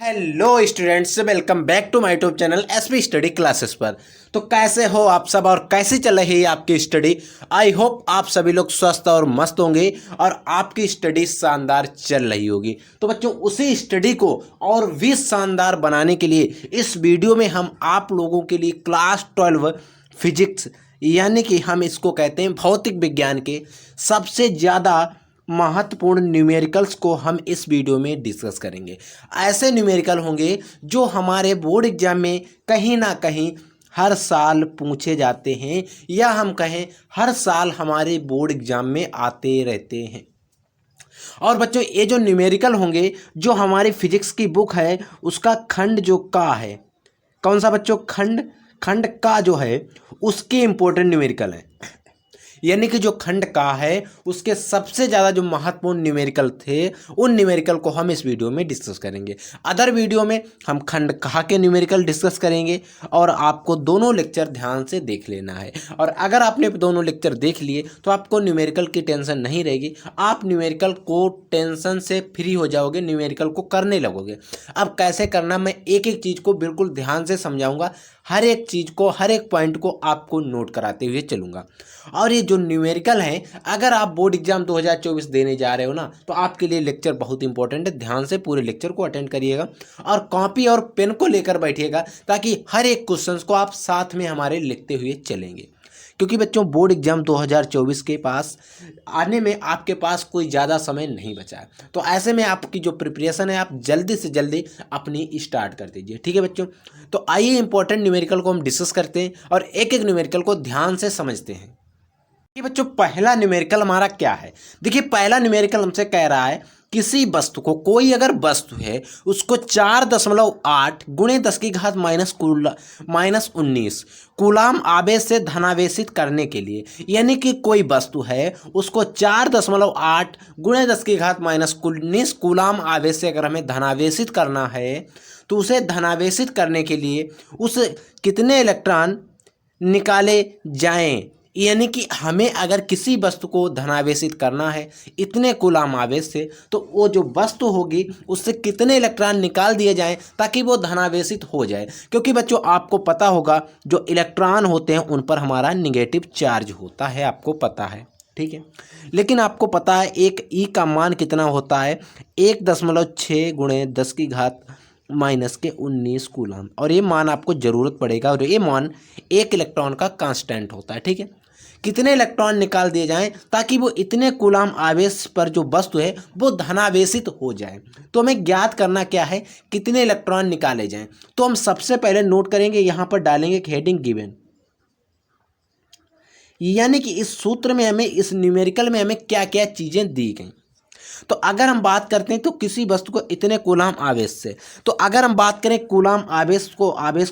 Hello students, welcome back to my YouTube channel SP study classes पर। तो कैसे हो आप सब और कैसी चल रही है आपकी स्टडी। आई होप आप सभी लोग स्वस्थ और मस्त होंगे और आपकी स्टडी शानदार चल रही होगी। तो बच्चों, उसी स्टडी को और भी शानदार बनाने के लिए इस वीडियो में हम आप लोगों के लिए क्लास 12 फिजिक्स यानी कि हम इसको कहते हैं भौतिक विज्ञान के सबसे ज़्यादा महत्वपूर्ण न्यूमेरिकल्स को हम इस वीडियो में डिस्कस करेंगे। ऐसे न्यूमेरिकल होंगे जो हमारे बोर्ड एग्जाम में कहीं ना कहीं हर साल पूछे जाते हैं या हम कहें हर साल हमारे बोर्ड एग्जाम में आते रहते हैं। और बच्चों, ये जो न्यूमेरिकल होंगे, जो हमारी फिजिक्स की बुक है उसका खंड जो का है, कौन सा बच्चों, खंड खंड का जो है उसके इंपॉर्टेंट न्यूमेरिकल है। यानी कि जो खंड का है उसके सबसे ज़्यादा जो महत्वपूर्ण न्यूमेरिकल थे उन न्यूमेरिकल को हम इस वीडियो में डिस्कस करेंगे। अदर वीडियो में हम खंड का के न्यूमेरिकल डिस्कस करेंगे और आपको दोनों लेक्चर ध्यान से देख लेना है। और अगर आपने दोनों लेक्चर देख लिए तो आपको न्यूमेरिकल की टेंशन नहीं रहेगी, आप न्यूमेरिकल को टेंशन से फ्री हो जाओगे, न्यूमेरिकल को करने लगोगे। अब कैसे करना, मैं एक एक चीज़ को बिल्कुल ध्यान से समझाऊंगा, हर एक चीज़ को, हर एक पॉइंट को आपको नोट कराते हुए चलूँगा। और ये जो न्यूमेरिकल हैं, अगर आप बोर्ड एग्जाम 2024 देने जा रहे हो ना, तो आपके लिए लेक्चर बहुत इंपॉर्टेंट है। ध्यान से पूरे लेक्चर को अटेंड करिएगा और कॉपी और पेन को लेकर बैठिएगा ताकि हर एक क्वेश्चंस को आप साथ में हमारे लिखते हुए चलेंगे। क्योंकि बच्चों, बोर्ड एग्जाम 2024 के पास आने में आपके पास कोई ज़्यादा समय नहीं बचा है। तो ऐसे में आपकी जो प्रिपरेशन है आप जल्दी से जल्दी अपनी स्टार्ट कर दीजिए, ठीक है बच्चों। तो आइए इंपॉर्टेंट न्यूमेरिकल को हम डिस्कस करते हैं और एक एक न्यूमेरिकल को ध्यान से समझते हैं कि बच्चों पहला न्यूमेरिकल हमारा क्या है। देखिए, पहला न्यूमेरिकल हमसे कह रहा है किसी वस्तु को, कोई अगर वस्तु है उसको 4.8 गुणे 10 की घात -19 कूलाम आवेश से धनावेशित करने के लिए, यानी कि कोई वस्तु है उसको 4.8 गुणे 10 की घात -19 कूलाम आवेश से अगर हमें धनावेशित करना है तो उसे धनावेशित करने के लिए उस कितने इलेक्ट्रॉन निकाले जाएं। यानी कि हमें अगर किसी वस्तु को धनावेशित करना है इतने कूलाम आवेश से, तो वो जो वस्तु होगी उससे कितने इलेक्ट्रॉन निकाल दिए जाएं ताकि वो धनावेशित हो जाए। क्योंकि बच्चों, आपको पता होगा जो इलेक्ट्रॉन होते हैं उन पर हमारा निगेटिव चार्ज होता है, आपको पता है, ठीक है। लेकिन आपको पता है एक ई का मान कितना होता है, 1.6 गुणे 10 की घात -19 कूलाम। और ये मान आपको ज़रूरत पड़ेगा और ये मान एक इलेक्ट्रॉन का कांस्टेंट होता है, ठीक है। कितने इलेक्ट्रॉन निकाल दिए जाएं ताकि वो इतने कूलाम आवेश पर जो वस्तु है वो धनावेशित हो जाए। तो हमें ज्ञात करना क्या है, कितने इलेक्ट्रॉन निकाले जाएं। तो हम सबसे पहले नोट करेंगे, यहाँ पर डालेंगे हेडिंग गिवन। यानी कि इस सूत्र में हमें, इस न्यूमेरिकल में हमें क्या क्या चीज़ें दी गई। तो अगर हम बात करते हैं तो किसी वस्तु को इतने कूलाम आवेश से, तो अगर हम बात करें कूलाम आवेश को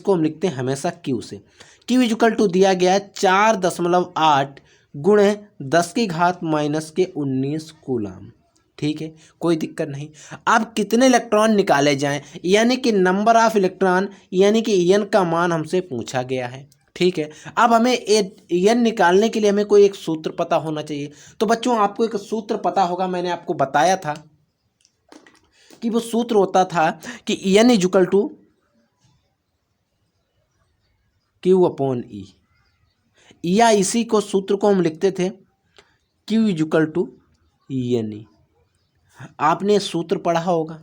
हम लिखते हैं हमेशा क्यू से। क्यू इक्वल टू दिया गया है 4.8 गुणे 10 की घात -19 कूलाम, ठीक है, कोई दिक्कत नहीं। अब कितने इलेक्ट्रॉन निकाले जाएं, यानी कि नंबर ऑफ इलेक्ट्रॉन, यानी कि एन का मान हमसे पूछा गया है, ठीक है। अब हमें एन निकालने के लिए हमें कोई एक सूत्र पता होना चाहिए। तो बच्चों, आपको एक सूत्र पता होगा, मैंने आपको बताया था कि वो सूत्र होता था कि एन इक्वल टू Q/E, या इसी को सूत्र को हम लिखते थे Q इक्वल टू ENE। आपने सूत्र पढ़ा होगा,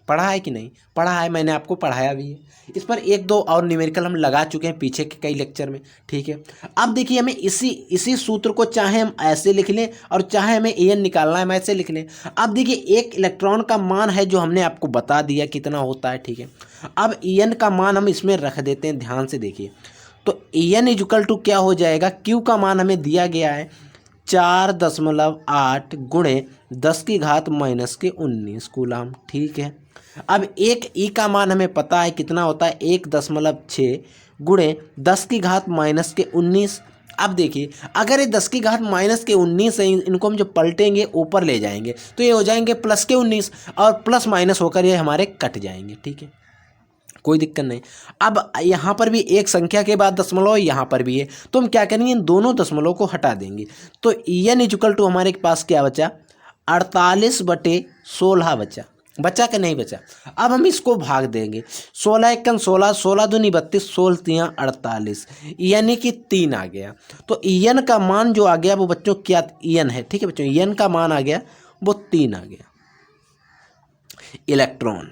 पढ़ा है कि नहीं पढ़ा है, मैंने आपको पढ़ाया भी है। इस पर एक दो और न्यूमेरिकल हम लगा चुके हैं पीछे के कई लेक्चर में, ठीक है। अब देखिए, हमें इसी सूत्र को चाहे हम ऐसे लिख लें और चाहे हमें एन निकालना है हम ऐसे लिख लें। अब देखिए, एक इलेक्ट्रॉन का मान है जो हमने आपको बता दिया कितना होता है, ठीक है। अब एन का मान हम इसमें रख देते हैं, ध्यान से देखिए। तो एन इक्वल टू क्या हो जाएगा, क्यू का मान हमें दिया गया है 4.8 गुणे 10 की घात -19 कूलाम, ठीक है। अब एक ई का मान हमें पता है कितना होता है, 1.6 गुणे 10 की घात -19। अब देखिए, अगर ये 10 की घात -19 है, इनको हम जो पलटेंगे ऊपर ले जाएंगे तो ये हो जाएंगे +19 और प्लस माइनस होकर ये हमारे कट जाएंगे, ठीक है, कोई दिक्कत नहीं। अब यहाँ पर भी एक संख्या के बाद दशमलव, यहाँ पर भी है, तो हम क्या करेंगे, इन दोनों दशमलव को हटा देंगे। तो एन इक्वल टू हमारे पास क्या बचा, 48/16 बचा, बचा कि नहीं बचा। अब हम इसको भाग देंगे, 16 एकम 16, 16 दूनी 32, 16 तियाँ 48, यानी कि 3 आ गया। तो ईएन का मान जो आ गया वो बच्चों क्या ईएन है, ठीक है बच्चों, ईएन का मान आ गया वो 3 आ गया इलेक्ट्रॉन।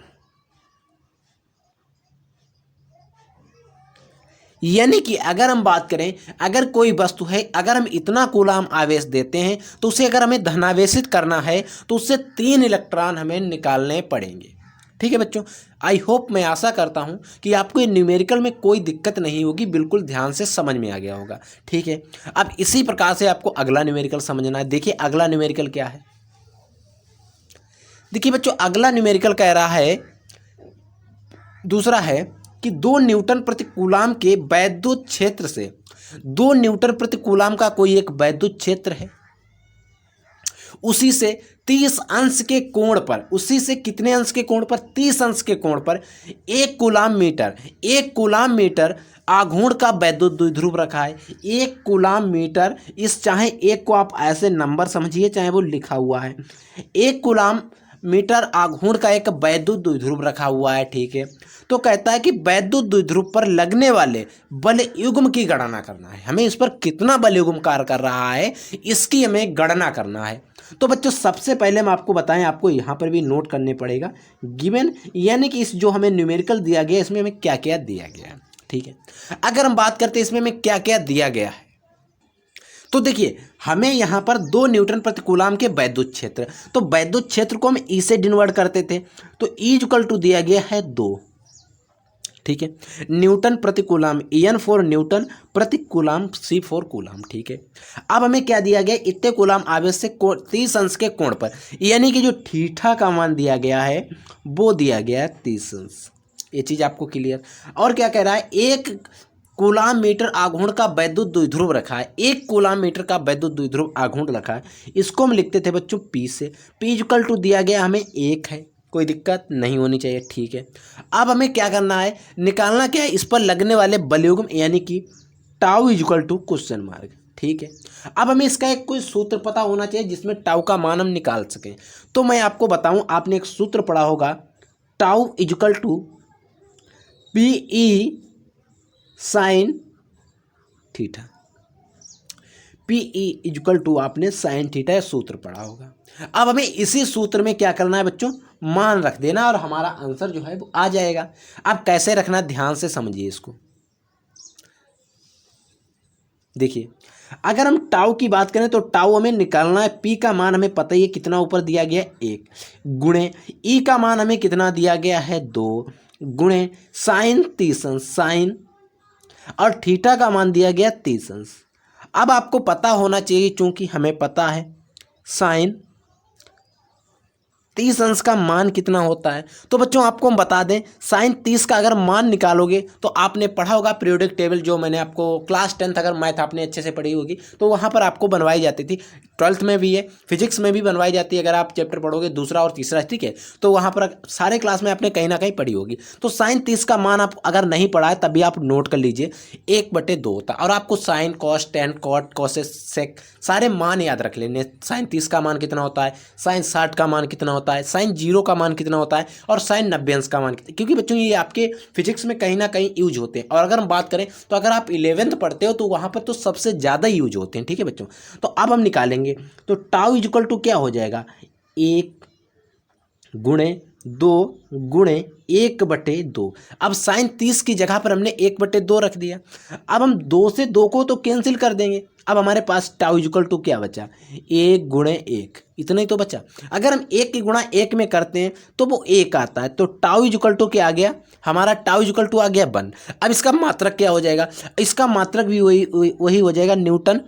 यानी कि अगर हम बात करें, अगर कोई वस्तु है, अगर हम इतना कूलाम आवेश देते हैं तो उसे अगर हमें धनावेशित करना है तो उससे 3 इलेक्ट्रॉन हमें निकालने पड़ेंगे, ठीक है बच्चों। आई होप, मैं आशा करता हूं कि आपको ये न्यूमेरिकल में कोई दिक्कत नहीं होगी, बिल्कुल ध्यान से समझ में आ गया होगा, ठीक है। अब इसी प्रकार से आपको अगला न्यूमेरिकल समझना है। देखिए अगला न्यूमेरिकल क्या है। देखिए बच्चों अगला न्यूमेरिकल कह रहा है, दूसरा है कि 2 न्यूटन प्रति कूलाम के वैद्युत क्षेत्र से, 2 न्यूटन प्रति कूलाम का कोई एक वैद्युत क्षेत्र है, उसी से 30 अंश के कोण पर, उसी से कितने अंश के कोण पर, 30 अंश के कोण पर 1 कूलाम मीटर, 1 कूलाम मीटर आघूर्ण का वैद्युत द्विध्रुव रखा है। 1 कूलाम मीटर, इस चाहे एक को आप ऐसे नंबर समझिए चाहे वो लिखा हुआ है, 1 कूलाम मीटर आघूर्ण का एक वैद्युत द्विध्रुव रखा हुआ है, ठीक है। तो कहता है कि वैद्युत द्विध्रुव पर लगने वाले बल युग्म की गणना करना है, हमें इस पर कितना बल युग्म कार्य कर रहा है इसकी हमें गणना करना है। तो बच्चों सबसे पहले हम आपको बताएं, आपको यहाँ पर भी नोट करने पड़ेगा गिवन, यानी कि इस जो हमें न्यूमेरिकल दिया गया इसमें हमें क्या क्या दिया गया है, ठीक है। अगर हम बात करते हैं इसमें हमें क्या क्या दिया गया है, तो देखिए हमें यहाँ पर 2 न्यूटन प्रति कूलाम के वैद्युत क्षेत्र, तो वैद्युत क्षेत्र को हम ई से डिनोट करते थे, तो ई इक्वल टू दिया गया है 2, ठीक है। न्यूटन प्रति कूलाम, एन फॉर न्यूटन प्रति कूलाम, सी फॉर कूलाम, ठीक है। अब हमें क्या दिया गया, इतने कूलाम आवेश से 30 अंश के कोण पर, यानी कि जो थीटा का मान दिया गया है वो दिया गया है 30 अंश। ये चीज़ आपको क्लियर। और क्या कह रहा है, 1 कूलाम मीटर आघूर्ण का वैद्युत द्विध्रुव रखा है, 1 कूलाम मीटर का वैद्युत द्विध्रुव आघूर्ण रखा है, इसको हम लिखते थे बच्चों पी से, पी इक्वल टू दिया गया हमें 1 है, कोई दिक्कत नहीं होनी चाहिए, ठीक है। अब हमें क्या करना है, निकालना क्या है, इस पर लगने वाले बलयुग्म, यानी कि tau equal to question mark, ठीक है। अब हमें इसका एक कोई सूत्र पता होना चाहिए जिसमें टाउ का मान हम निकाल सकें। तो मैं आपको बताऊं, आपने एक सूत्र पढ़ा होगा, tau equal to P E sine theta, P E equal to आपने साइन थीटा सूत्र पढ़ा होगा। अब हमें इसी सूत्र में क्या करना है बच्चों, मान रख देना और हमारा आंसर जो है वो आ जाएगा। अब कैसे रखना, ध्यान से समझिए इसको। देखिए अगर हम टाउ की बात करें तो टाउ हमें निकालना है, पी का मान हमें पता ही है कितना ऊपर दिया गया है 1, गुणे ई का मान हमें कितना दिया गया है 2, गुणे साइन 30 अंश, साइन और थीटा का मान दिया गया 30 अंश। अब आपको पता होना चाहिए, चूंकि हमें पता है साइन 30 अंश का मान कितना होता है, तो बच्चों आपको हम बता दें, साइन 30 का अगर मान निकालोगे तो आपने पढ़ा होगा पीरियोडिक टेबल, जो मैंने आपको क्लास 10th अगर मैथ आपने अच्छे से पढ़ी होगी तो वहाँ पर आपको बनवाई जाती थी, 12th में भी है, फिजिक्स में भी बनवाई जाती है, अगर आप चैप्टर पढ़ोगे दूसरा और तीसरा, ठीक है। तो वहाँ पर सारे क्लास में आपने कहीं ना कहीं पढ़ी होगी। तो साइन 30 का मान आप अगर नहीं पढ़ा है तभी आप नोट कर लीजिए, 1/2 होता है, और आपको sine cos tan cot cosec sec सारे मान याद रख लेने। साइन 30 का मान कितना होता है, साइन 60 का मान कितना होता है, साइन 0 का मान कितना होता है, और साइन 90 अंश का मान कितना, क्योंकि बच्चों ये आपके फिजिक्स में कहीं ना कहीं यूज होते हैं। और अगर हम बात करें तो अगर आप 11th पढ़ते हो तो वहाँ पर तो सबसे ज़्यादा यूज होते हैं, ठीक है बच्चों। तो अब हम निकालेंगे, तो टाउ इक्वल टू क्या हो जाएगा, 1 गुणे 2 गुणे 1/2। अब साइन 30 की जगह पर हमने 1/2 रख दिया। अब हम 2 से 2 को तो कैंसिल कर देंगे, अब हमारे पास टाउ इक्वल टू क्या बचा, 1 गुणे 1, इतना ही तो बचा। अगर हम 1 की गुणा 1 में करते हैं तो वो 1 आता है, तो टाउ इक्वल टू क्या आ गया, हमारा टाउ इक्वल टू आ गया 1। अब इसका मात्रक क्या हो जाएगा, इसका मात्रक भी वही हो जाएगा न्यूटन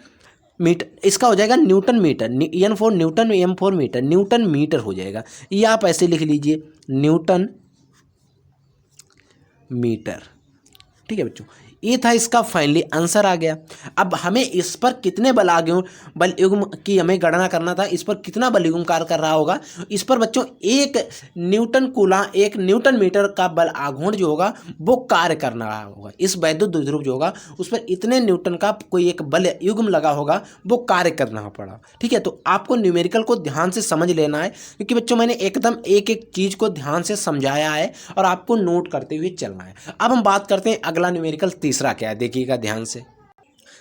मीटर, इसका हो जाएगा newton metre, N for newton, M for metre, newton metre हो जाएगा। ये आप ऐसे लिख लीजिए, न्यूटन मीटर, ठीक है बच्चों, ये था इसका फाइनली आंसर आ गया। अब हमें इस पर कितने बल युग्म की हमें गणना करना था, इस पर कितना बल युग्म कार्य कर रहा होगा। इस पर बच्चों एक न्यूटन मीटर का बल आघूर्ण जो होगा वो कार्य करना रहा होगा। इस वैद्युत द्विध्रुव जो होगा उस पर इतने न्यूटन का कोई एक बल युग्म लगा होगा, वो कार्य करना पड़ा। ठीक है, तो आपको न्यूमेरिकल को ध्यान से समझ लेना है, क्योंकि बच्चों मैंने एकदम एक एक चीज़ को ध्यान से समझाया है और आपको नोट करते हुए चलना है। अब हम बात करते हैं अगला न्यूमेरिकल तीसरा क्या है, देखिएगा ध्यान से।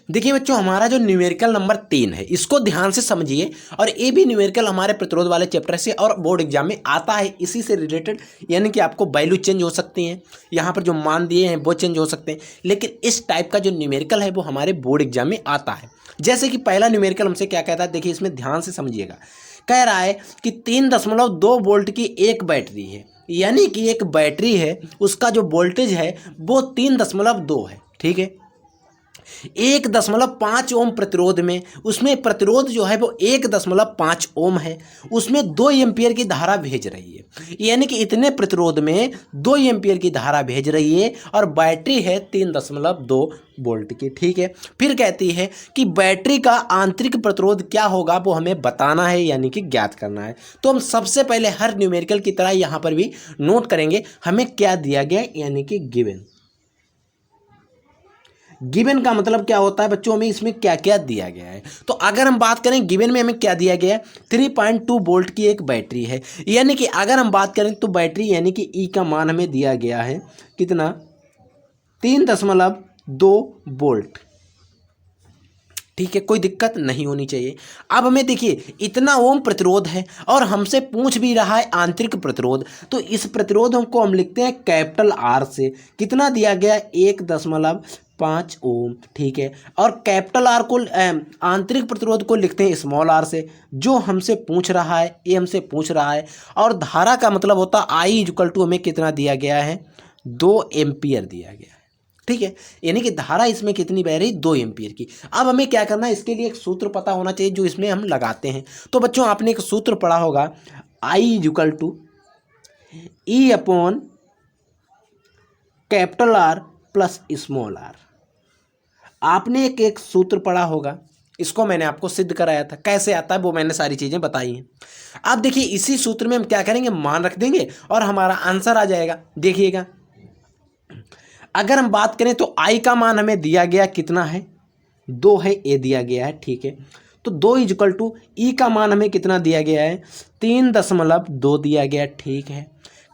देखिए बच्चों, हमारा जो न्यूमेरिकल नंबर 3 है इसको ध्यान से समझिए, और ये भी न्यूमेरिकल हमारे प्रतिरोध वाले चैप्टर से और बोर्ड एग्जाम में आता है, इसी से रिलेटेड। यानी कि आपको वैल्यू चेंज हो सकती हैं, यहाँ पर जो मान दिए हैं वो चेंज हो सकते हैं, लेकिन इस टाइप का जो न्यूमेरिकल है वो हमारे बोर्ड एग्जाम में आता है। जैसे कि पहला न्यूमेरिकल हमसे क्या कहता है, देखिए इसमें ध्यान से समझिएगा। कह रहा है कि 3.2 वोल्ट की एक बैटरी है, यानी कि एक बैटरी है, उसका जो वोल्टेज है वो 3.2 है। ठीक है, 1.5 ओम प्रतिरोध में, उसमें प्रतिरोध जो है वो 1.5 ओम है, उसमें 2 एम्पियर की धारा भेज रही है। यानी कि इतने प्रतिरोध में 2 एम्पियर की धारा भेज रही है और बैटरी है 3.2 वोल्ट की। ठीक है, फिर कहती है कि बैटरी का आंतरिक प्रतिरोध क्या होगा वो हमें बताना है, यानी कि ज्ञात करना है। तो हम सबसे पहले हर न्यूमेरिकल की तरह यहाँ पर भी नोट करेंगे हमें क्या दिया गया, यानी कि गिवन का मतलब क्या होता है बच्चों, हमें इसमें क्या क्या दिया गया है। तो अगर हम बात करें गिवन में हमें क्या दिया गया है, 3.2 वोल्ट की एक बैटरी है। यानी कि अगर हम बात करें तो बैटरी यानी कि ई का मान हमें दिया गया है कितना, 3.2 वोल्ट। ठीक है, कोई दिक्कत नहीं होनी चाहिए। अब हमें देखिए इतना ओम प्रतिरोध है और हमसे पूछ भी रहा है आंतरिक प्रतिरोध, तो इस प्रतिरोध को हम लिखते हैं कैपिटल आर से। कितना दिया गया, 1.5 ओम। ठीक है, और कैपिटल आर को आंतरिक प्रतिरोध को लिखते हैं स्मॉल आर से। जो हमसे पूछ रहा है, ये हमसे पूछ रहा है, और धारा का मतलब होता है आई इक्वल टू हमें कितना दिया गया है, 2 एम्पियर दिया गया है। ठीक है, यानी कि धारा इसमें कितनी बह रही, 2 एम्पियर की। अब हमें क्या करना है, इसके लिए एक सूत्र पता होना चाहिए जो इसमें हम लगाते हैं। तो बच्चों आपने एक सूत्र पढ़ा होगा, I equal to E upon capital R plus small R. आपने एक सूत्र पढ़ा होगा, इसको मैंने आपको सिद्ध कराया था, कैसे आता है वो मैंने सारी चीज़ें बताई हैं। अब देखिए इसी सूत्र में हम क्या करेंगे, मान रख देंगे और हमारा आंसर आ जाएगा। देखिएगा, अगर हम बात करें तो आई का मान हमें दिया गया कितना है, 2 है, ए दिया गया है। ठीक है, तो 2 इक्वल टू ई का मान हमें कितना दिया गया है, 3.2 दिया गया। ठीक है,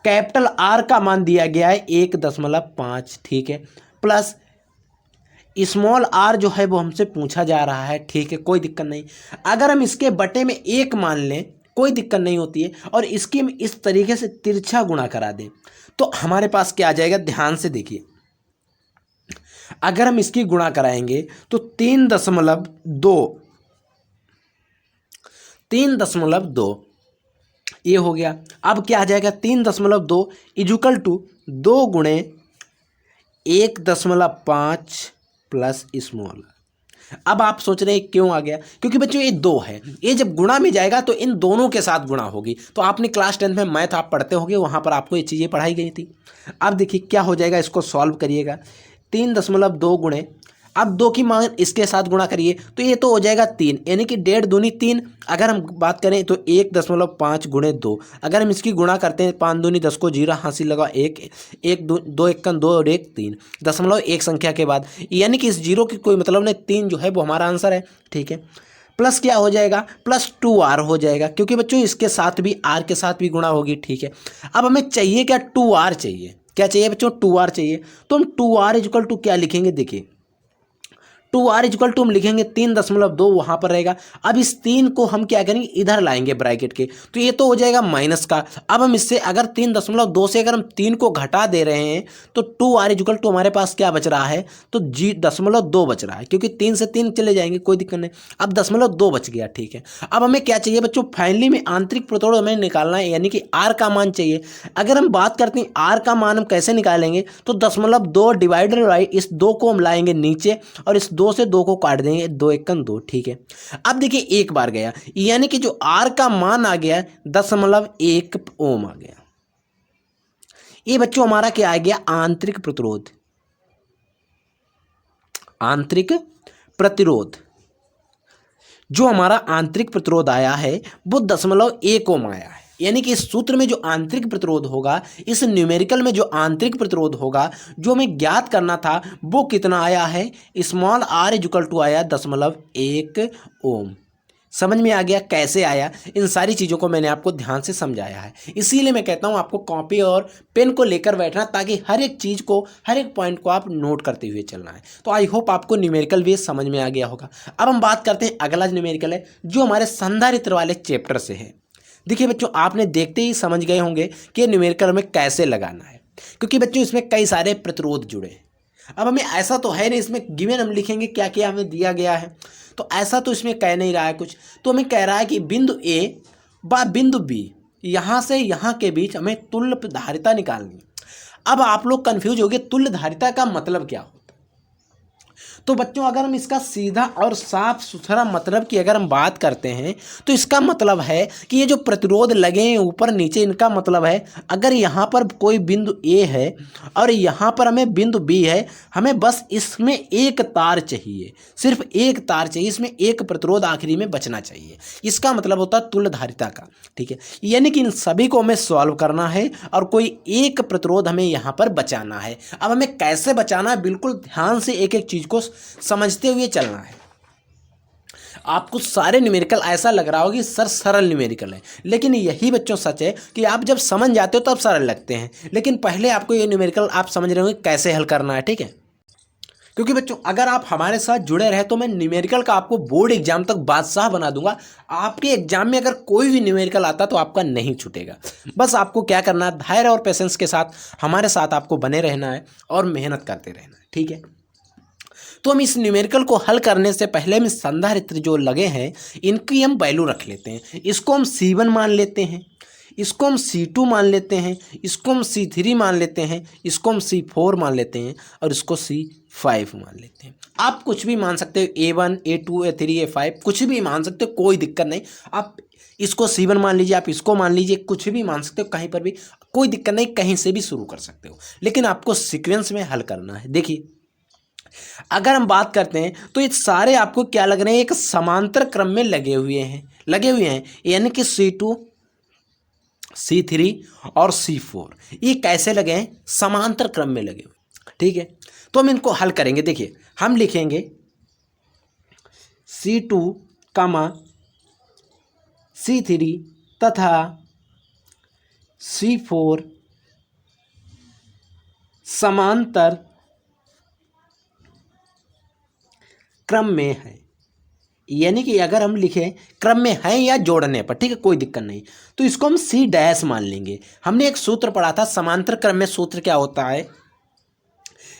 कैपिटल आर का मान दिया गया है 1.5। ठीक है, प्लस स्मॉल आर जो है वो हमसे पूछा जा रहा है। ठीक है, कोई दिक्कत नहीं। अगर हम इसके बटे में 1 मान लें कोई दिक्कत नहीं होती है, और इसकी हम इस तरीके से तिरछा गुणा करा दें तो हमारे पास क्या आ जाएगा, ध्यान से देखिए। अगर हम इसकी गुणा कराएंगे तो 3.2 ये हो गया। अब क्या आ जाएगा, 3.2 इक्वल टू 2 गुणे 1.5 प्लस स्मॉल। अब आप सोच रहे हैं क्यों आ गया, क्योंकि बच्चों ये 2 है, ये जब गुणा में जाएगा तो इन दोनों के साथ गुणा होगी। तो आपने क्लास 10 में मैथ आप पढ़ते होंगे, वहाँ पर आपको ये चीज़ें पढ़ाई गई थी। अब देखिए क्या हो जाएगा, इसको सॉल्व करिएगा। 3.2 गुणे, अब 2 की मान इसके साथ गुणा करिए तो ये तो हो जाएगा 3, यानी कि 1.5 दूनी 3। अगर हम बात करें तो 1.5 गुणे 2, अगर हम इसकी गुणा करते हैं 5 दूनी 10 को 0 हासिल लगा 1, 2 एकन 2 और 1 3, दशमलव एक संख्या के बाद, यानी कि इस 0 की कोई मतलब नहीं, 3 जो है वो हमारा आंसर है। ठीक है, प्लस क्या हो जाएगा, प्लस 2r हो जाएगा, क्योंकि बच्चों इसके साथ भी r के साथ भी गुणा होगी। ठीक है, अब हमें चाहिए क्या, 2r चाहिए। क्या चाहिए बच्चों, 2r चाहिए। तो हम 2r इक्वल टू क्या लिखेंगे, देखिए 2r इक्वल टू हम लिखेंगे 3.2, वहाँ पर रहेगा। अब इस 3 को हम क्या करेंगे, इधर लाएंगे ब्रैकेट के, तो ये तो हो जाएगा माइनस का। अब हम इससे अगर 3.2 से अगर हम 3 को घटा दे रहे हैं तो 2r इक्वल टू हमारे पास क्या बच रहा है, तो 0.2 बच रहा है, क्योंकि 3 से 3 चले जाएंगे, कोई दिक्कत नहीं। अब 0.2 बच गया। ठीक है, अब हमें क्या चाहिए बच्चों, फाइनली में आंतरिक प्रतिरोध हमें निकालना है, यानी कि r का मान चाहिए। अगर हम बात करते हैं r का मान हम कैसे निकालेंगे, तो 0.2 डिवाइडेड बाई इस 2 को हम लाएंगे नीचे और इस 2 से 2 को काट देंगे, 2 एकन 2। ठीक है, अब देखिए एक बार गया, यानी कि जो R का मान आ गया 0.1 ओम आ गया। ये बच्चों हमारा क्या आ गया, आंतरिक प्रतिरोध। आंतरिक प्रतिरोध, जो हमारा आंतरिक प्रतिरोध आया है वो 0.1 ओम आया है। यानी कि इस सूत्र में जो आंतरिक प्रतिरोध होगा, इस न्यूमेरिकल में जो आंतरिक प्रतिरोध होगा जो हमें ज्ञात करना था वो कितना आया है, स्मॉल r इक्वल टू आया 0.1 ओम। समझ में आ गया कैसे आया? इन सारी चीज़ों को मैंने आपको ध्यान से समझाया है, इसीलिए मैं कहता हूँ आपको कॉपी और पेन को लेकर बैठना, ताकि हर एक चीज़ को, हर एक पॉइंट को आप नोट करते हुए चलना है। तो आई होप आपको न्यूमेरिकल भी समझ में आ गया होगा। अब हम बात करते हैं, अगला न्यूमेरिकल है जो हमारे संधारित्र वाले चैप्टर से है। देखिए बच्चों, आपने देखते ही समझ गए होंगे कि न्यूमेरिकल में कैसे लगाना है, क्योंकि बच्चों इसमें कई सारे प्रतिरोध जुड़े हैं। अब हमें ऐसा तो है नहीं, इसमें गिवन हम लिखेंगे क्या क्या हमें दिया गया है, तो ऐसा तो इसमें कह नहीं रहा है कुछ। तो हमें कह रहा है कि बिंदु ए व बिंदु बी, यहाँ से यहाँ के बीच हमें तुल्य धारिता निकालनी है। अब आप लोग कन्फ्यूज हो गए, तुल्य धारिता का मतलब क्या होता है? तो बच्चों अगर हम इसका सीधा और साफ सुथरा मतलब की अगर हम बात करते हैं तो इसका मतलब है कि ये जो प्रतिरोध लगे हैं ऊपर नीचे, इनका मतलब है अगर यहाँ पर कोई बिंदु ए है और यहाँ पर हमें बिंदु बी है, हमें बस इसमें एक तार चाहिए, सिर्फ एक तार चाहिए, इसमें एक प्रतिरोध आखिरी में बचना चाहिए। इसका मतलब होता है तुल्य धारिता का। ठीक है, यानी कि इन सभी को हमें सॉल्व करना है और कोई एक प्रतिरोध हमें यहाँ पर बचाना है। अब हमें कैसे बचाना है, बिल्कुल ध्यान से एक एक चीज को समझते हुए चलना है। आपको सारे न्यूमेरिकल ऐसा लग रहा होगा कि सर सरल न्यूमेरिकल है, लेकिन यही बच्चों सच है कि आप जब समझ जाते हो तब सरल लगते हैं, लेकिन पहले आपको ये न्यूमेरिकल आप समझ रहे होंगे कैसे हल करना है। ठीक है, क्योंकि बच्चों अगर आप हमारे साथ जुड़े रहे तो मैं न्यूमेरिकल का आपको बोर्ड एग्जाम तक बादशाह बना दूंगा। आपके एग्जाम में अगर कोई भी न्यूमेरिकल आता तो आपका नहीं छूटेगा। बस आपको क्या करना है, धैर्य और पेशेंस के साथ हमारे साथ आपको बने रहना है और मेहनत करते रहना है। ठीक है, तो हम इस न्यूमेरिकल को हल करने से पहले हम संधारित्र जो लगे हैं इनकी हम वैल्यू रख लेते हैं। इसको हम C1 मान लेते हैं, इसको हम C2 मान लेते हैं, इसको हम C3 मान लेते हैं, इसको हम C4 मान लेते हैं और इसको C5 मान लेते हैं। आप कुछ भी मान सकते हो, A1 A2 A3 A5 कुछ भी मान सकते हो, कोई दिक्कत नहीं। आप इसको C1 मान लीजिए, आप इसको मान लीजिए, कुछ भी मान सकते हो, कहीं पर भी कोई दिक्कत नहीं, कहीं से भी शुरू कर सकते हो, लेकिन आपको सीक्वेंस में हल करना है। देखिए अगर हम बात करते हैं तो ये सारे आपको क्या लग रहे हैं, एक समांतर क्रम में लगे हुए हैं, यानी कि C2 C3 और C4 ये कैसे लगे हैं, समांतर क्रम में लगे हुए। ठीक है, तो हम इनको हल करेंगे। देखिए हम लिखेंगे C2, C3 तथा C4 समांतर क्रम में है। यानी कि अगर हम लिखें क्रम में है या जोड़ने पर, ठीक है, कोई दिक्कत नहीं, तो इसको हम C डैश मान लेंगे। हमने एक सूत्र पढ़ा था समांतर क्रम में, सूत्र क्या होता है,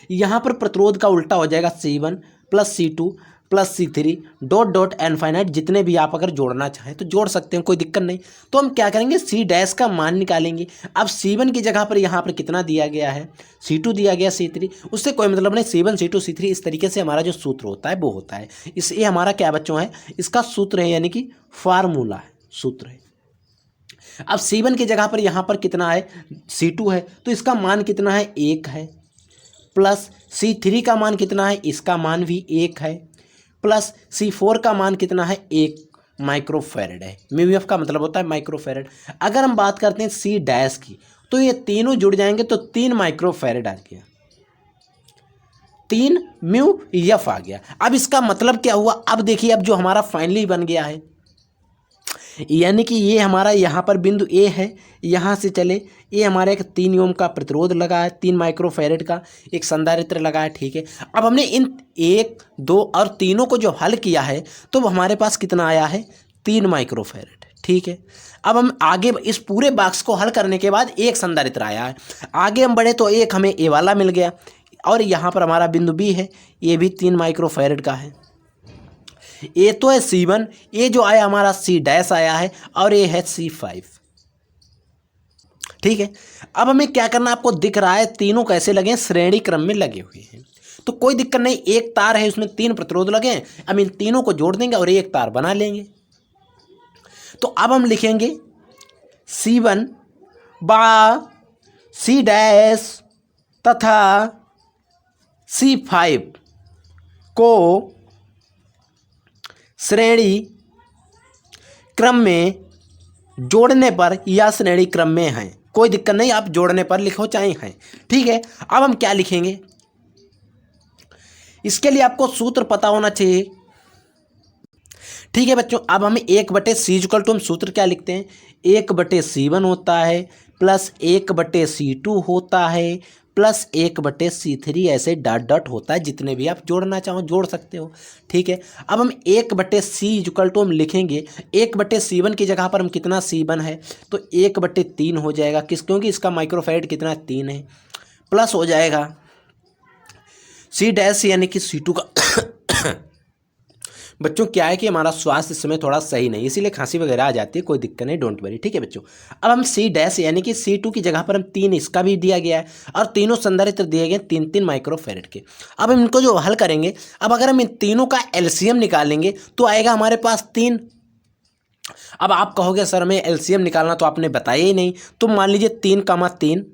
यहाँ पर प्रतिरोध का उल्टा हो जाएगा, C1 plus C2 plus C3 dot dot infinite, जितने भी आप अगर जोड़ना चाहें तो जोड़ सकते हैं, कोई दिक्कत नहीं। तो हम क्या करेंगे, C डैश का मान निकालेंगे। अब C1 की जगह पर यहाँ पर कितना दिया गया है, C2 दिया गया, C3, उससे कोई मतलब नहीं, C1 C2 C3 इस तरीके से हमारा जो सूत्र होता है वो होता है। ये हमारा क्या बच्चों है, इसका सूत्र है, यानी कि फार्मूला है, सूत्र है। अब C1 की जगह पर यहाँ पर कितना है, C2 है, तो इसका मान कितना है, 1 है, प्लस C3 का मान कितना है, इसका मान भी 1 है, प्लस C4 का मान कितना है, 1 माइक्रोफैरड है। म्यू एफ का मतलब होता है माइक्रोफैरड। अगर हम बात करते हैं C डैश की, तो ये तीनों जुड़ जाएंगे तो 3 माइक्रोफैरड आ गया, 3 म्यू एफ आ गया। अब इसका मतलब क्या हुआ, अब देखिए अब जो हमारा फाइनली बन गया है, यानी कि ये हमारा यहाँ पर बिंदु ए है, यहाँ से चले ये हमारा एक 3 ओम का प्रतिरोध लगा है, 3 माइक्रोफैरड का एक संधारित्र लगा है। ठीक है, अब हमने इन 1 2 और तीनों को जो हल किया है तो हमारे पास कितना आया है, 3 माइक्रोफैरड। ठीक है, अब हम आगे इस पूरे बॉक्स को हल करने के बाद एक संधारित्र आया है, आगे हम बढ़े तो एक हमें ए वाला मिल गया, और यहाँ पर हमारा बिंदु बी है, ये भी 3 माइक्रोफैरड का है। ये तो है C1, ये जो आया हमारा C डैश आया है, और ये है C5। ठीक है, अब हमें क्या करना, आपको दिख रहा है तीनों कैसे लगे हैं, श्रेणी क्रम में लगे हुए हैं, तो कोई दिक्कत नहीं, एक तार है उसमें 3 प्रतिरोध लगे हैं, अब इन तीनों को जोड़ देंगे और एक तार बना लेंगे। तो अब हम लिखेंगे C1 बा C डैश तथा C5 को श्रेणी क्रम में जोड़ने पर या श्रेणी क्रम में हैं। कोई दिक्कत नहीं, आप जोड़ने पर लिखो चाहे हैं, ठीक है। अब हम क्या लिखेंगे, इसके लिए आपको सूत्र पता होना चाहिए, ठीक है बच्चों। अब हम 1/c इक्वल टू हम सूत्र क्या लिखते हैं, 1/c1 होता है प्लस 1/c2 होता है प्लस 1/c3, ऐसे डॉट डॉट होता है। जितने भी आप जोड़ना चाहो जोड़ सकते हो, ठीक है। अब हम 1/c इक्वल टू हम लिखेंगे 1/c1 की जगह पर हम कितना c1 है तो 1/3 हो जाएगा, क्योंकि इसका माइक्रोफैराड कितना 3 है, प्लस हो जाएगा c डैश यानी कि c2 का बच्चों क्या है कि हमारा स्वास्थ्य इस समय थोड़ा सही नहीं, इसीलिए खांसी वगैरह आ जाती है, कोई दिक्कत नहीं, डोंट वरी, ठीक है बच्चों। अब हम c डैश यानी कि c2 की जगह पर हम 3 इसका भी दिया गया है और तीनों संधारित्र दिए गए 3-3 माइक्रोफैराड के। अब हम इनको जो हल करेंगे, अब अगर हम इन तीनों का एलसीएम निकालेंगे तो आएगा हमारे पास 3। अब आप कहोगे सर हमें एलसीएम निकालना तो आपने बताया ही नहीं, तो मान लीजिए 3,3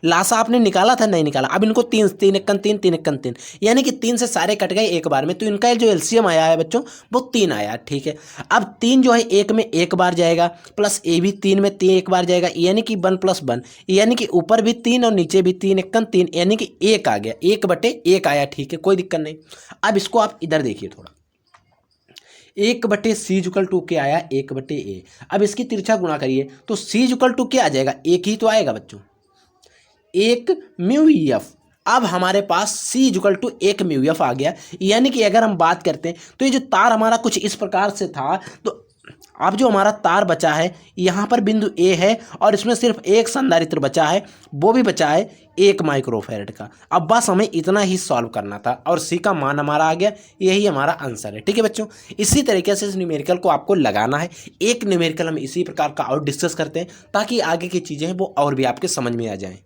लासा आपने निकाला था, नहीं निकाला। अब इनको 3 3 1 3 3 1 3 यानी कि 3 से सारे कट गए एक बार में, तो इनका जो एलसीएम आया है बच्चों वो 3 आया, ठीक है। अब 3 जो है 1 में एक बार जाएगा प्लस ए भी 3 में 3 एक बार जाएगा, यानी कि 1 + 1 यानी कि ऊपर भी 3 और नीचे भी 3 1 3 यानी कि 1 आ गया, 1/1 आया, ठीक है, कोई दिक्कत नहीं। अब इसको आप इधर देखिए थोड़ा, 1/c इक्वल टू क्या आया 1/a। अब इसकी तिरछा गुणा करिए तो c इक्वल टू क्या आ जाएगा, 1 ही तो आएगा बच्चों, 1 μf। अब हमारे पास c इक्वल टू 1 μf आ गया, यानी कि अगर हम बात करते हैं तो ये जो तार हमारा कुछ इस प्रकार से था, तो अब जो हमारा तार बचा है यहाँ पर बिंदु A है और इसमें सिर्फ एक संधारित्र बचा है, वो भी बचा है 1 माइक्रोफैराड का। अब बस हमें इतना ही सॉल्व करना था और C का मान हमारा आ गया, यही हमारा आंसर है, ठीक है बच्चों। इसी तरीके से इस न्यूमेरिकल को आपको लगाना है। एक न्यूमेरिकल हम इसी प्रकार का और डिस्कस करते हैं ताकि आगे की चीज़ें हैं वो और भी आपके समझ में आ जाएँ।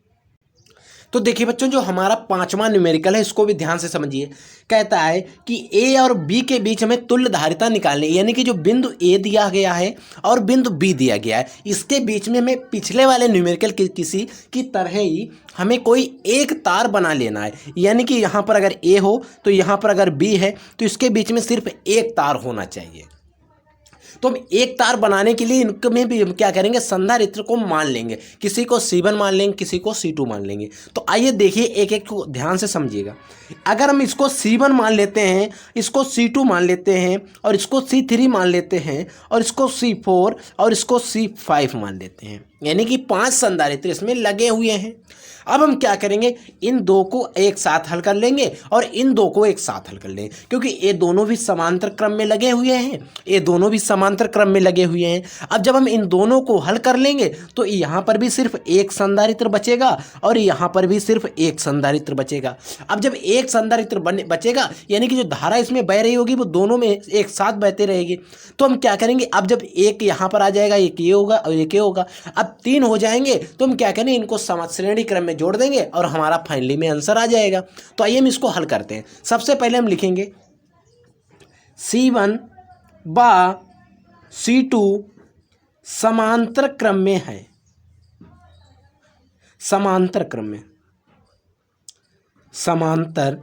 तो देखिए बच्चों, जो हमारा 5वां न्यूमेरिकल है इसको भी ध्यान से समझिए। कहता है कि ए और बी के बीच हमें तुल्य धारिता निकालनी, यानी कि जो बिंदु ए दिया गया है और बिंदु बी दिया गया है, इसके बीच में हमें पिछले वाले न्यूमेरिकल की किसी की तरह ही हमें कोई एक तार बना लेना है। यानी कि यहाँ पर अगर ए हो तो यहाँ पर अगर बी है तो इसके बीच में सिर्फ एक तार होना चाहिए। तो हम एक तार बनाने के लिए इनमें भी हम क्या करेंगे, संधारित्र को मान लेंगे, किसी को C1 मान लेंगे, किसी को C2 मान लेंगे। तो आइए देखिए एक एक को ध्यान से समझिएगा। अगर हम इसको C1 मान लेते हैं, इसको C2 मान लेते हैं और इसको C3 मान लेते हैं और इसको C4 और इसको C5 मान लेते हैं, यानी कि 5 संधारित्र इसमें लगे हुए हैं। अब हम क्या करेंगे, इन दो को एक साथ हल कर लेंगे और इन दो को एक साथ हल कर लेंगे, क्योंकि ये दोनों भी समांतर क्रम में लगे हुए हैं, ये दोनों भी समांतर क्रम में लगे हुए हैं। अब जब हम इन दोनों को हल कर लेंगे तो यहाँ पर भी सिर्फ एक संधारित्र बचेगा और यहाँ पर भी सिर्फ एक संधारित्र बचेगा। अब जब एक संधारित्र बचेगा यानी कि जो धारा इसमें बह रही होगी वो दोनों में एक साथ बहते रहेगी। तो हम क्या करेंगे, अब जब एक यहाँ पर आ जाएगा, एक ये होगा और एक ये होगा, अब 3 हो जाएंगे, तो हम क्या करेंगे, इनको श्रेणी क्रम में जोड़ देंगे और हमारा फाइनली में आंसर आ जाएगा। तो आइए हम इसको हल करते हैं। सबसे पहले हम लिखेंगे C1 बा C2 समांतर क्रम में है, समांतर क्रम में, समांतर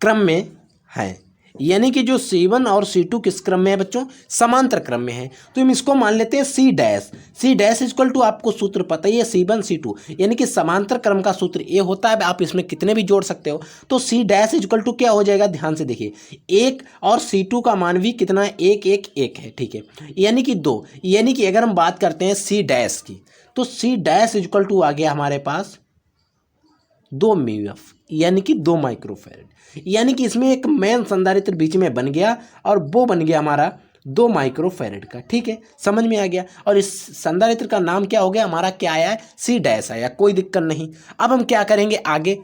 क्रम में है, यानी कि जो C1 और C2 किस क्रम में है बच्चों, समांतर क्रम में है। तो हम इसको मान लेते हैं C dash. C dash equal to आपको सूत्र पता ही है C1 C2, यानी कि समांतर क्रम का सूत्र ये होता है, आप इसमें कितने भी जोड़ सकते हो। तो C डैश इक्वल टू क्या हो जाएगा, ध्यान से देखिए, 1 और C2 का मान भी कितना है, 1 1 1 है, ठीक है, यानी कि 2। यानी कि अगर हम बात करते हैं C डैश की तो C डैश इक्वल टू आ गया हमारे पास 2 μf, यानी कि 2 माइक्रोफैराड। यानी कि इसमें एक मेन संधारित्र बीच में बन गया और वो बन गया हमारा 2 माइक्रोफैराड का, ठीक है, समझ में आ गया। और इस संधारित्र का नाम क्या हो गया हमारा, क्या आया है, C डैश आया, कोई दिक्कत नहीं। अब हम क्या करेंगे, आगे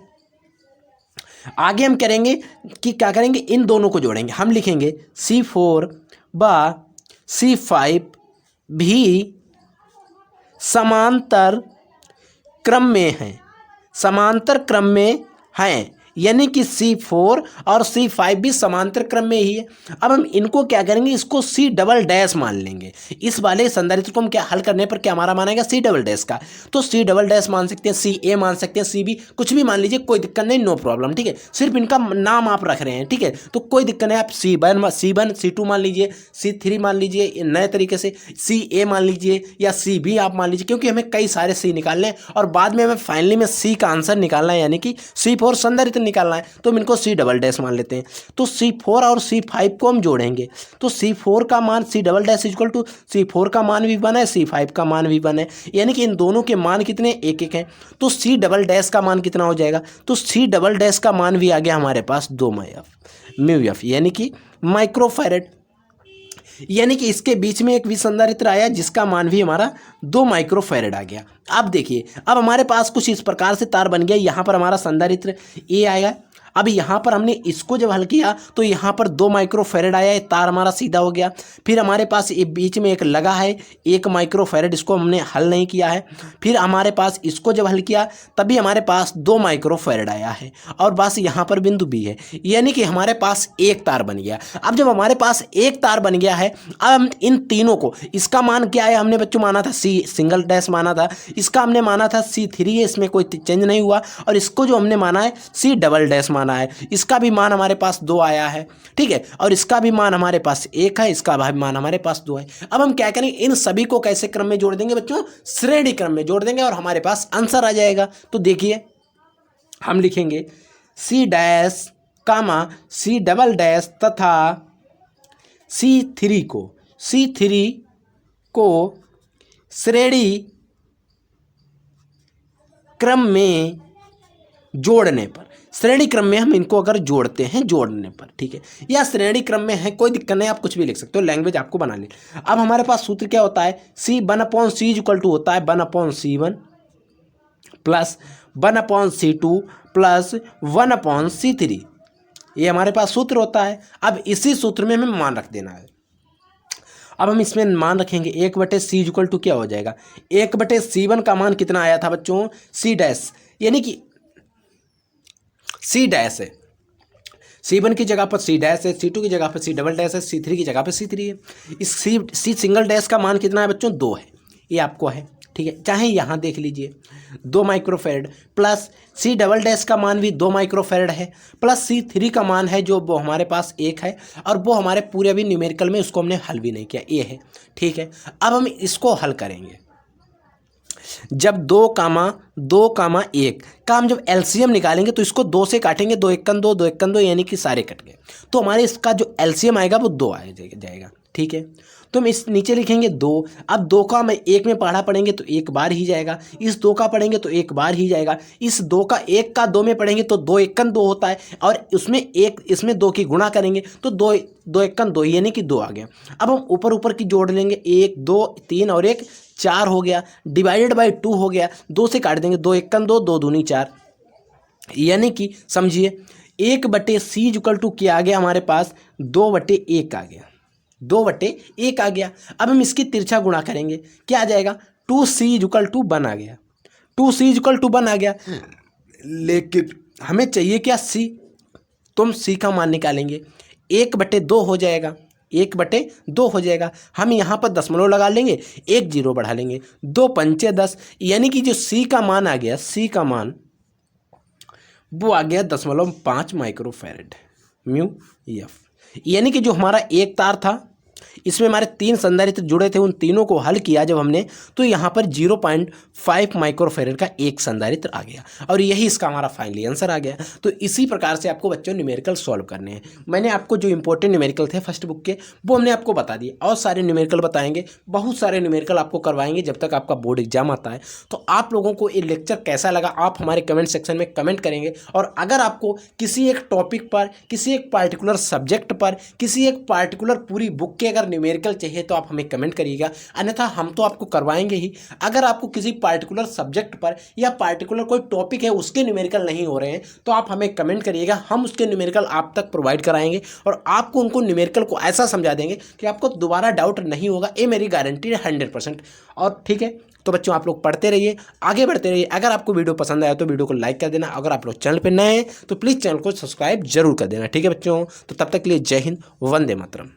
हम करेंगे कि क्या करेंगे, इन दोनों को जोड़ेंगे। हम लिखेंगे C4 बा C5 भी समांतर क्रम में है, समांतर क्रम में हैं, यानी कि C4 और C5 भी समांतर क्रम में ही है। अब हम इनको क्या करेंगे, इसको C डबल डैश मान लेंगे। इस वाले संधारित्र को हम क्या हल करने पर क्या हमारा मानेगा C डबल डैश का, तो C डबल डैश मान सकते हैं, CA मान सकते हैं, CB कुछ भी मान लीजिए, कोई दिक्कत नहीं, नो प्रॉब्लम, ठीक है। सिर्फ इनका नाम आप रख रहे हैं, ठीक है, तो कोई दिक्कत नहीं। आप C1 C2 मान लीजिए, C3 मान लीजिए, नए तरीके से CA मान लीजिए या CB आप मान लीजिए, क्योंकि हमें कई सारे C निकालने हैं और बाद में हमें फाइनली में C का आंसर निकालना है, यानी कि C4 संधारित्र निकालना है, तो हम इनको C डबल डैश मान लेते हैं। तो C4 और C5 को हम जोड़ेंगे, तो C4 का मान C double dash equal to C4 का मान भी 1 है, C5 का मान भी 1 है, यानी कि इन दोनों के मान कितने, 1 हैं। तो C डबल डैश का मान कितना हो जाएगा, तो C डबल डैश का मान भी आ गया हमारे पास 2 म्यू एफ, यानी कि माइक्रोफैरेड। यानी कि इसके बीच में एक विसंधारित्र आया जिसका मान भी हमारा 2 माइक्रोफैरेड आ गया। अब देखिए, अब हमारे पास कुछ इस प्रकार से तार बन गया। यहाँ पर हमारा संधारित्र ए आएगा। अब यहाँ पर हमने इसको जब हल किया तो यहाँ पर 2 माइक्रोफैरेड आया, ये तार हमारा सीधा हो गया। फिर हमारे पास ये बीच में एक लगा है 1 माइक्रोफैरेड, इसको हमने हल नहीं किया है। फिर हमारे पास इसको जब हल किया तभी हमारे पास 2 माइक्रोफैरेड आया है और बस यहाँ पर बिंदु बी है, यानी कि हमारे पास एक तार बन गया। अब जब हमारे पास एक तार बन गया है, अब हम इन तीनों को, इसका मान क्या है, हमने बच्चों माना था C सिंगल डैश माना था, इसका हमने माना था C3 है, इसमें कोई चेंज नहीं हुआ, और इसको जो हमने माना है C डबल डैश माना है, इसका भी मान हमारे पास 2 आया है, ठीक है, और इसका भी मान हमारे पास 1 है, इसका भी मान हमारे पास 2 है। अब हम क्या करेंगे, इन सभी को कैसे क्रम में जोड़ देंगे बच्चों, श्रेणी क्रम में जोड़ देंगे और हमारे पास आंसर आ जाएगा। तो देखिए हम लिखेंगे C डैश कामा C डबल डैश तथा C3 को श्रेणी क्रम में जोड़ने पर, श्रेणी क्रम में हम इनको अगर जोड़ते हैं जोड़ने पर, ठीक है, या श्रेणी क्रम में है, कोई दिक्कत नहीं, आप कुछ भी लिख सकते हो, लैंग्वेज आपको बना ले। अब हमारे पास सूत्र क्या होता है, C1/C इक्वल टू होता है 1/C1 plus 1/C2 plus 1/C3, ये हमारे पास सूत्र होता है। अब इसी सूत्र में हमें मान रख देना है। अब हम इसमें मान रखेंगे 1/C इक्वल टू क्या हो जाएगा, 1/C1 का मान कितना आया था बच्चों, C डैश, यानी कि C डैश है, C1 की जगह पर C डैश है, C2 की जगह पर C डबल डैश है, C3 की जगह पर C3 है। इस C सिंगल डैश का मान कितना है बच्चों, 2 है, ये आपको है, ठीक है, चाहे यहाँ देख लीजिए 2 microfarad plus C double dash का मान भी 2 माइक्रोफैरेड है, प्लस C3 का मान है जो वो हमारे पास 1 है, और वो हमारे पूरे भी न्यूमेरिकल में उसको हमने हल भी नहीं किया, ये है, ठीक है। अब हम इसको हल करेंगे, जब 2 कामा 1 का हम जब एलसीएम निकालेंगे तो इसको 2 से काटेंगे, 2 एकन 2, 2 एकन 2, यानी कि सारे कट गए, तो हमारे इसका जो एलसीएम आएगा वो 2 आ जाएगा, ठीक है। तो हम इस नीचे लिखेंगे 2। अब 2 का हम 1 में पढ़ा पढ़ेंगे तो 1 बार ही जाएगा, इस 2 का पढ़ेंगे तो 1 बार ही जाएगा, इस 2 का 1 का 2 में पढ़ेंगे तो 2 एकन 2 होता है, और उसमें 1 इसमें 2 की गुणा करेंगे तो 2 एकन 2, यानी कि 2 आ गया। अब हम ऊपर की जोड़ लेंगे, 1 2 3 और 1 4 हो गया, डिवाइडेड बाई 2 हो गया, 2 से काट देंगे, 2 एकन 2, 2 दूनी 4, यानी कि समझिए 1/C इक्वल टू क्या आ गया हमारे पास, 2/1 आ गया, 2/1 आ गया। अब हम इसकी तिरछा गुणा करेंगे, क्या आ जाएगा, 2C इक्वल टू 1 आ गया, 2C इक्वल टू 1 आ गया, लेकिन हमें चाहिए क्या, C, तो हम C का मान निकालेंगे, 1/2 हो जाएगा, 1/2 हो जाएगा। हम यहाँ पर दशमलव लगा लेंगे, 1 0 बढ़ा लेंगे, 2 पंचे 10, यानी कि जो C का मान आ गया, C का मान वो आ गया 0.5 माइक्रोफैरेड म्यू एफ, यानी कि जो हमारा एक तार था इसमें हमारे 3 संधारित्र जुड़े थे, उन तीनों को हल किया जब हमने तो यहाँ पर 0.5 माइक्रोफैरेड का एक संधारित्र आ गया, और यही इसका हमारा फाइनली आंसर आ गया। तो इसी प्रकार से आपको बच्चों न्यूमेरिकल सॉल्व करने हैं। मैंने आपको जो इंपॉर्टेंट न्यूमेरिकल थे फर्स्ट बुक के वो हमने आपको बता दिए, और सारे न्यूमेरिकल बताएंगे, बहुत सारे न्यूमेरिकल आपको करवाएंगे जब तक आपका बोर्ड एग्जाम आता है। तो आप लोगों को ये लेक्चर कैसा लगा आप हमारे कमेंट सेक्शन में कमेंट करेंगे, और अगर आपको किसी एक टॉपिक पर, किसी एक पार्टिकुलर सब्जेक्ट पर, किसी एक पार्टिकुलर पूरी बुक के अगर न्यूमेरिकल चाहिए तो आप हमें कमेंट करिएगा, अन्यथा हम तो आपको करवाएंगे ही। अगर आपको किसी पार्टिकुलर सब्जेक्ट पर या पार्टिकुलर कोई टॉपिक है उसके न्यूमेरिकल नहीं हो रहे हैं तो आप हमें कमेंट करिएगा, हम उसके न्यूमेरिकल आप तक प्रोवाइड कराएंगे और आपको उनको न्यूमेरिकल को ऐसा समझा देंगे कि आपको दोबारा डाउट नहीं होगा, ये मेरी गारंटी है 100%। और ठीक है, तो बच्चों आप लोग पढ़ते रहिए, आगे बढ़ते रहिए। अगर आपको वीडियो पसंद आया तो वीडियो को लाइक कर देना। अगर आप लोग चैनल पर नए हैं तो प्लीज़ चैनल को सब्सक्राइब जरूर कर देना। ठीक है बच्चों, तो तब तक के लिए जय हिंद, वंदे मातरम।